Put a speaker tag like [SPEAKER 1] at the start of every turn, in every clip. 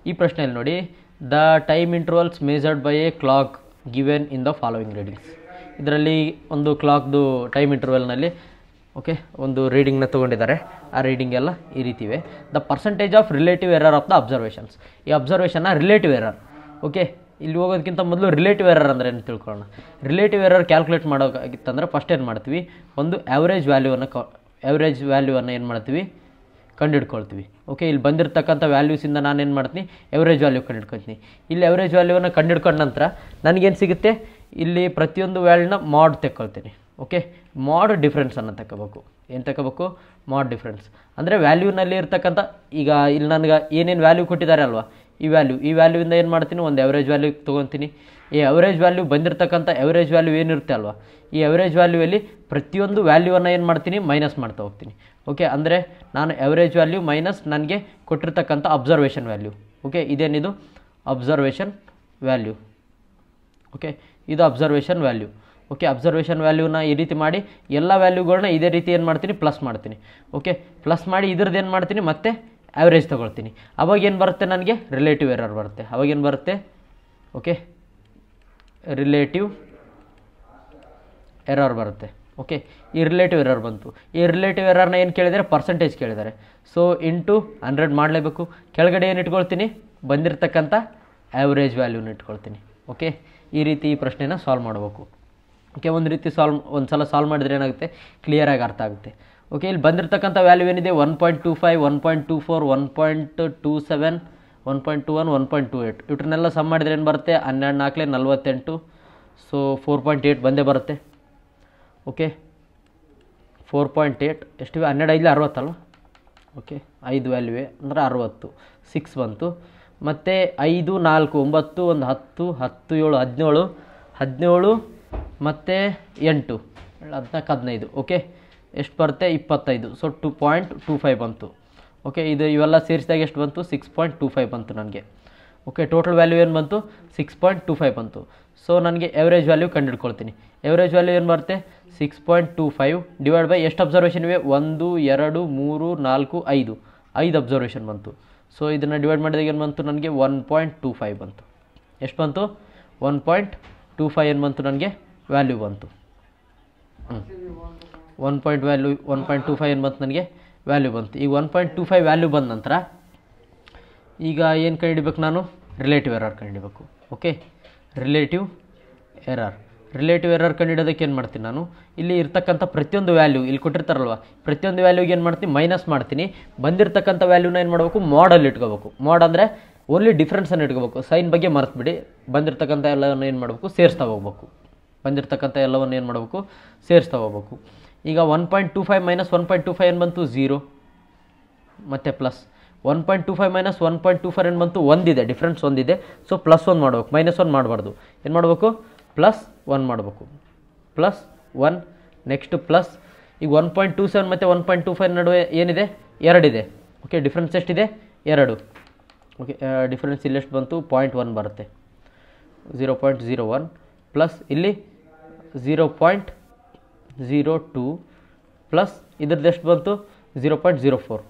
[SPEAKER 1] ಈ ಪ್ರಶ್ನೆಯಲ್ಲಿ ನೋಡಿ, the time intervals measured by A clock given in the following readings. ಇದರಲ್ಲಿ ಒಂದು ಕ್ಲಾಕ್ದು ಟೈಮ್ ಇಂಟರ್ವಲ್ನಲ್ಲಿ ಓಕೆ ಒಂದು ರೀಡಿಂಗ್ನ ತೊಗೊಂಡಿದ್ದಾರೆ. ಆ ರೀಡಿಂಗ್ ಎಲ್ಲ ಈ ರೀತಿ ಇವೆ. The percentage of relative error of the observations. ಈ ಅಬ್ಸರ್ವೇಷನ್ನ ರಿಲೇಟಿವ್ ಎರರ್. ಓಕೆ, ಇಲ್ಲಿ ಹೋಗೋದಕ್ಕಿಂತ ಮೊದಲು ರಿಲೇಟಿವ್ ಎರರ್ ಅಂದರೆ ಏನು ತಿಳ್ಕೊಳ್ಳೋಣ. ರಿಲೇಟಿವ್ ಎರರ್ ಕ್ಯಾಲ್ಕುಲೇಟ್ ಮಾಡೋಕ್ಕಾಗಿತ್ತಂದ್ರೆ ಫಸ್ಟ್ ಏನು ಮಾಡ್ತೀವಿ, ಒಂದು ಆ್ಯಾವ್ರೇಜ್ ವ್ಯಾಲ್ಯೂವನ್ನು ಏನು ಮಾಡ್ತೀವಿ, ಕಂಡುಹಿಡ್ಕೊಳ್ತೀವಿ. ಓಕೆ, ಇಲ್ಲಿ ಬಂದಿರತಕ್ಕಂಥ ವ್ಯಾಲ್ಯೂಸಿಂದ ನಾನು ಏನು ಮಾಡ್ತೀನಿ, ಎವರೇಜ್ ವ್ಯಾಲ್ಯೂ ಕಂಡುಹಿಡ್ಕೊಳ್ತೀನಿ. ಇಲ್ಲಿ ಎವರೇಜ್ ವ್ಯಾಲ್ಯೂವನ್ನು ಕಂಡುಹಿಡ್ಕೊಂಡ ನಂತರ ನನಗೇನು ಸಿಗುತ್ತೆ, ಇಲ್ಲಿ ಪ್ರತಿಯೊಂದು ವ್ಯಾಲ್ಯೂನ ಮಾಡ್ ತೆಕ್ಕೊಳ್ತೀನಿ. ಓಕೆ, ಮಾಡ್ ಡಿಫ್ರೆನ್ಸನ್ನು ತಗೋಬೇಕು. ಏನು ತಗೋಬೇಕು, ಮಾಡ್ ಡಿಫ್ರೆನ್ಸ್. ಅಂದರೆ ವ್ಯಾಲ್ಯೂನಲ್ಲಿ ಇರ್ತಕ್ಕಂಥ, ಈಗ ಇಲ್ಲಿ ನನಗೆ ಏನೇನು ವ್ಯಾಲ್ಯೂ ಕೊಟ್ಟಿದ್ದಾರೆ ಅಲ್ವಾ, ಈ ವ್ಯಾಲ್ಯೂವಿಂದ ಏನು ಮಾಡ್ತೀನಿ, ಒಂದು ಎವರೇಜ್ ವ್ಯಾಲ್ಯೂ ತೊಗೊತೀನಿ. ಈ ಎವರೇಜ್ ವ್ಯಾಲ್ಯೂ ಬಂದಿರತಕ್ಕಂಥ ಎವರೇಜ್ ವ್ಯಾಲ್ಯೂ ಏನಿರುತ್ತೆ ಅಲ್ವಾ, ಈ ಎವರೇಜ್ ವ್ಯಾಲ್ಯೂಯಲ್ಲಿ ಪ್ರತಿಯೊಂದು ವ್ಯಾಲ್ಯೂವನ್ನು ಏನು ಮಾಡ್ತೀನಿ, ಮೈನಸ್ ಮಾಡ್ತಾ ಹೋಗ್ತೀನಿ. ಓಕೆ, ಅಂದರೆ ನಾನು ಎವರೇಜ್ ವ್ಯಾಲ್ಯೂ ಮೈನಸ್ ನನಗೆ ಕೊಟ್ಟಿರ್ತಕ್ಕಂಥ ಅಬ್ಸರ್ವೇಷನ್ ವ್ಯಾಲ್ಯೂ. ಓಕೆ, ಇದೇನಿದು ಅಬ್ಸರ್ವೇಷನ್ ವ್ಯಾಲ್ಯೂ. ಓಕೆ, ಇದು ಅಬ್ಸರ್ವೇಷನ್ ವ್ಯಾಲ್ಯೂ. ಓಕೆ, ಅಬ್ಸರ್ವೇಷನ್ ವ್ಯಾಲ್ಯೂನ ಈ ರೀತಿ ಮಾಡಿ ಎಲ್ಲ ವ್ಯಾಲ್ಯೂಗಳನ್ನ ಇದೇ ರೀತಿ ಏನು ಮಾಡ್ತೀನಿ, ಪ್ಲಸ್ ಮಾಡ್ತೀನಿ. ಓಕೆ, ಪ್ಲಸ್ ಮಾಡಿ ಇದ್ರದ್ದು ಏನು ಮಾಡ್ತೀನಿ, ಮತ್ತೆ ಆ್ಯಾವ್ರೇಜ್ ತೊಗೊಳ್ತೀನಿ. ಅವಾಗೇನು ಬರುತ್ತೆ, ನನಗೆ ರಿಲೇಟಿವ್ ಎರರ್ ಬರುತ್ತೆ. ಅವಾಗೇನು ಬರುತ್ತೆ, ಓಕೆ, ರಿಲೇಟಿವ್ ಎರರ್ ಬರುತ್ತೆ. ಓಕೆ, ಈ ರಿಲೇಟಿವ್ ಎರರ್ ಬಂತು. ಈ ರಿಲೇಟಿವ್ ಎರರ್ನ ಏನು ಕೇಳಿದರೆ, ಪರ್ಸೆಂಟೇಜ್ ಕೇಳಿದ್ದಾರೆ. ಸೊ ಇಂಟು 100 ಮಾಡಲೇಬೇಕು. ಕೆಳಗಡೆ ಏನು ಇಟ್ಕೊಳ್ತೀನಿ, ಬಂದಿರತಕ್ಕಂಥ ಆ್ಯಾವ್ರೇಜ್ ವ್ಯಾಲ್ಯೂನ ಇಟ್ಕೊಳ್ತೀನಿ. ಓಕೆ, ಈ ರೀತಿ ಈ ಪ್ರಶ್ನೆನ ಸಾಲ್ವ್ ಮಾಡಬೇಕು. ಓಕೆ, ಒಂದು ಸಲ ಸಾಲ್ವ್ ಮಾಡಿದ್ರೆ ಏನಾಗುತ್ತೆ, ಕ್ಲಿಯರಾಗಿ ಅರ್ಥ ಆಗುತ್ತೆ. ಓಕೆ, ಇಲ್ಲಿ ಬಂದಿರತಕ್ಕಂಥ ವ್ಯಾಲ್ಯೂ ಏನಿದೆ, 1.25, 1.24, 1.27, 1.21, 1.28. ಇವ್ರನ್ನೆಲ್ಲ ಸಮ್ ಮಾಡಿದ್ರೆ ಏನು ಬರುತ್ತೆ, 12 4 48. ಸೊ 4.8 ಬಂದೇ ಬರುತ್ತೆ. ಓಕೆ, 4.8 ಎಷ್ಟಿವೆ, 12 5 60 ಅಲ್ವ. ಓಕೆ, 5 ವ್ಯಾಲ್ಯೂವೆ ಅಂದರೆ 60, 6 ಬಂತು. ಮತ್ತು 5 4 9 1 10 10 7 17 ಮತ್ತು 8 14 15. ಓಕೆ, ಎಷ್ಟು ಬರುತ್ತೆ, 25. ಸೊ 2.25 ಬಂತು. ಓಕೆ, ಇವೆಲ್ಲ ಸೇರಿಸಿದಾಗ ಎಷ್ಟು ಬಂತು, 6.25 ಬಂತು ನನಗೆ. ಓಕೆ, ಟೋಟಲ್ ವ್ಯಾಲ್ಯೂ ಏನು ಬಂತು, 6.25 ಬಂತು. ಸೊ ನನಗೆ ಎವರೇಜ್ ವ್ಯಾಲ್ಯೂ ಕಂಡುಹಿಡ್ಕೊಳ್ತೀನಿ. ಎವರೇಜ್ ವ್ಯಾಲ್ಯೂ ಏನು ಬರುತ್ತೆ, 6.25 ಡಿವೈಡ್ ಬೈ ಎಷ್ಟು ಅಬ್ಸರ್ವೇಷನ್ ಇವೆ, 1 2 3 4 5 ಅಬ್ಸರ್ವೇಷನ್ ಬಂತು. ಸೊ ಇದನ್ನು ಡಿವೈಡ್ ಮಾಡಿದಾಗ ಏನು ಬಂತು, ನನಗೆ 1.25 ಬಂತು. ಎಷ್ಟು ಬಂತು, 1.25 ಏನು ಬಂತು, ನನಗೆ ವ್ಯಾಲ್ಯೂ ಬಂತು. 1.25 ಏನು ಬಂತು, ನನಗೆ ವ್ಯಾಲ್ಯೂ ಬಂತು. ಈಗ 1.25 ವ್ಯಾಲ್ಯೂ ಬಂದ ನಂತರ ಈಗ ಏನು ಕಂಡುಹಿಡಿಬೇಕು, ನಾನು ರಿಲೇಟಿವ್ ಎರರ್ ಕಂಡುಹಿಡಬೇಕು. ಓಕೆ, ರಿಲೇಟಿವ್ ಎರರ್ ಕಂಡುಹಿಡೋದಕ್ಕೆ ಏನು ಮಾಡ್ತೀನಿ, ನಾನು ಇಲ್ಲಿ ಇರ್ತಕ್ಕಂಥ ಪ್ರತಿಯೊಂದು ವ್ಯಾಲ್ಯೂ ಇಲ್ಲಿ ಕೊಟ್ಟಿರ್ತಾರಲ್ವ, ಪ್ರತಿಯೊಂದು ವ್ಯಾಲ್ಯೂಗೆ ಏನು ಮಾಡ್ತೀನಿ, ಮೈನಸ್ ಮಾಡ್ತೀನಿ. ಬಂದಿರತಕ್ಕಂಥ ವ್ಯಾಲ್ಯೂನ ಏನು ಮಾಡಬೇಕು, ಮಾಡಲ್ಲಿ ಇಟ್ಕೋಬೇಕು. ಮಾಡ್ ಅಂದರೆ ಓನ್ಲಿ ಡಿಫ್ರೆನ್ಸನ್ನು ಇಟ್ಕೋಬೇಕು. ಸೈನ್ ಬಗ್ಗೆ ಮರೆತುಬಿಡಿ. ಬಂದಿರತಕ್ಕಂಥ ಎಲ್ಲವನ್ನು ಏನು ಮಾಡಬೇಕು, ಸೇರಿಸ್ತಾ ಹೋಗ್ಬೇಕು. ಈಗ 1.25 ಮೈನಸ್ 1.25 ಏನು ಬಂತು, 0 ಮತ್ತು ಪ್ಲಸ್ 1.25 ಮೈನಸ್ 1.24 ಏನು ಬಂತು, 1 ಇದೆ, ಡಿಫ್ರೆನ್ಸ್ 1 ಇದೆ. ಸೊ +1 ಮಾಡಬೇಕು, -1 ಮಾಡಬಾರ್ದು. ಏನು ಮಾಡಬೇಕು, +1 ಮಾಡಬೇಕು. +1 ನೆಕ್ಸ್ಟ್ ಪ್ಲಸ್. ಈಗ 1.27 ಮತ್ತು 1.25 ನಡುವೆ ಏನಿದೆ, 2 ಇದೆ. ಓಕೆ, ಡಿಫ್ರೆನ್ಸ್ ಎಷ್ಟಿದೆ, 2. ಓಕೆ, ಡಿಫ್ರೆನ್ಸ್ ಇಲ್ಲಿ ಎಷ್ಟು ಬಂತು, 0.1 ಬರುತ್ತೆ. 0.01 ಪ್ಲಸ್ ಇಲ್ಲಿ 0.02 ಪ್ಲಸ್ ಇದ್ರದ್ದು ಎಷ್ಟು ಬಂತು, 0.04.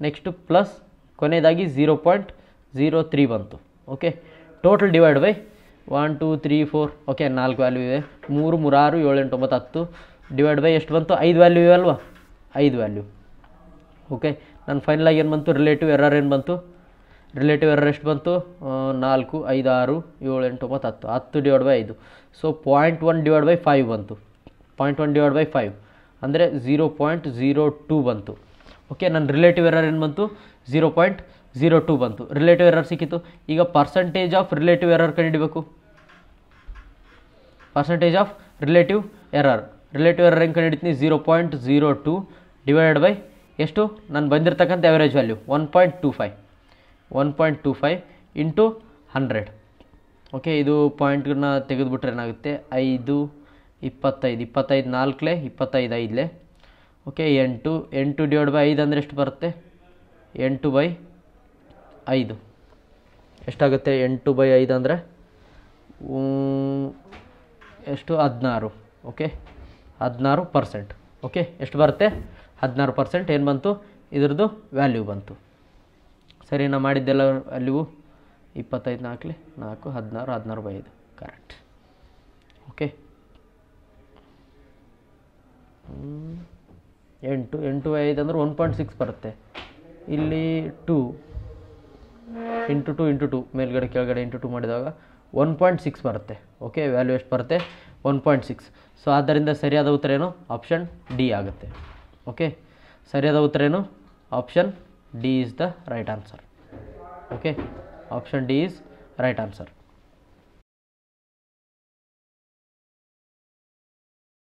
[SPEAKER 1] ನೆಕ್ಸ್ಟು ಪ್ಲಸ್ ಕೊನೆಯದಾಗಿ 0.03 ಬಂತು. Okay, total divide by 1 2 3 4. Okay, 4 value ಇದೆ. 3 3 6 7 8 9 10 ಡಿವೈಡ್ ಬೈ ಎಷ್ಟು ಬಂತು, 5 ವ್ಯಾಲ್ಯೂ ಇವೆ ಅಲ್ವಾ, 5 ವ್ಯಾಲ್ಯೂ. ಓಕೆ, ನಾನು ಫೈನಲಾಗಿ ಏನು ಬಂತು, ರಿಲೇಟಿವ್ ಎರರ್ ಏನು ಬಂತು, ರಿಲೇಟಿವ್ ಎರರ್ ಎಷ್ಟು ಬಂತು, 4 5 6 7 8 9 10 10 divide by 5. So 0.1 divide by 5 ಬಂತು. 0.1 ಡಿವೈಡ್ ಬೈ 5 ಅಂದರೆ 0.02 ಬಂತು. ಓಕೆ, ನನ್ನ ರಿಲೇಟಿವ್ ಎರರ್ ಏನು ಬಂತು, 0.02 ಬಂತು. ರಿಲೇಟಿವ್ ಎರರ್ ಸಿಕ್ಕಿತು. ಈಗ ಪರ್ಸೆಂಟೇಜ್ ಆಫ್ ರಿಲೇಟಿವ್ ಎರರ್ ಕಂಡುಹಿಡಬೇಕು. ಪರ್ಸೆಂಟೇಜ್ ಆಫ್ ರಿಲೇಟಿವ್ ಎರರ್ ಹೆಂಗೆ ಕಂಡುಹಿಡಿತೀನಿ, 0.02 ಡಿವೈಡೆಡ್ ಬೈ ಎಷ್ಟು, ನಾನು ಬಂದಿರತಕ್ಕಂಥ ಎವರೇಜ್ ವ್ಯಾಲ್ಯೂ 1.25 ಇಂಟು 100. ಓಕೆ, ಇದು ಪಾಯಿಂಟ್ನ ತೆಗೆದುಬಿಟ್ರೆ ಏನಾಗುತ್ತೆ, 5 25 25 4 25 5. ಓಕೆ, 8 ಡಿವೈಡ್ ಬೈ 5 ಅಂದರೆ ಎಷ್ಟು ಬರುತ್ತೆ, 8/5 ಎಷ್ಟಾಗುತ್ತೆ, 8/5 ಅಂದರೆ ಎಷ್ಟು, 16. ಓಕೆ, 16%. ಓಕೆ, ಎಷ್ಟು ಬರುತ್ತೆ, 16% ಏನು ಬಂತು, ಇದ್ರದ್ದು ವ್ಯಾಲ್ಯೂ ಬಂತು. ಸರಿನಾ ಮಾಡಿದ್ದೆಲ್ಲ ಅಲ್ಲಿವು 25 4 4 16 16/5 ಕರೆಕ್ಟ್. ಓಕೆ 8 8 5 ಅಂದರೆ 1.6 ಬರುತ್ತೆ. ಇಲ್ಲಿ 2 × 2 × 2 ಮೇಲ್ಗಡೆ ಕೆಳಗಡೆ × 2 ಮಾಡಿದಾಗ 1.6 ಬರುತ್ತೆ. ಓಕೆ ವ್ಯಾಲ್ಯೂ ಎಷ್ಟು ಬರುತ್ತೆ 1.6. ಸೊ ಆದ್ದರಿಂದ ಸರಿಯಾದ ಉತ್ತರ ಏನು ಆಪ್ಷನ್ ಡಿ ಆಗುತ್ತೆ. ಓಕೆ ಸರಿಯಾದ ಉತ್ತರ ಏನು option D is the right answer. Okay option D is right answer.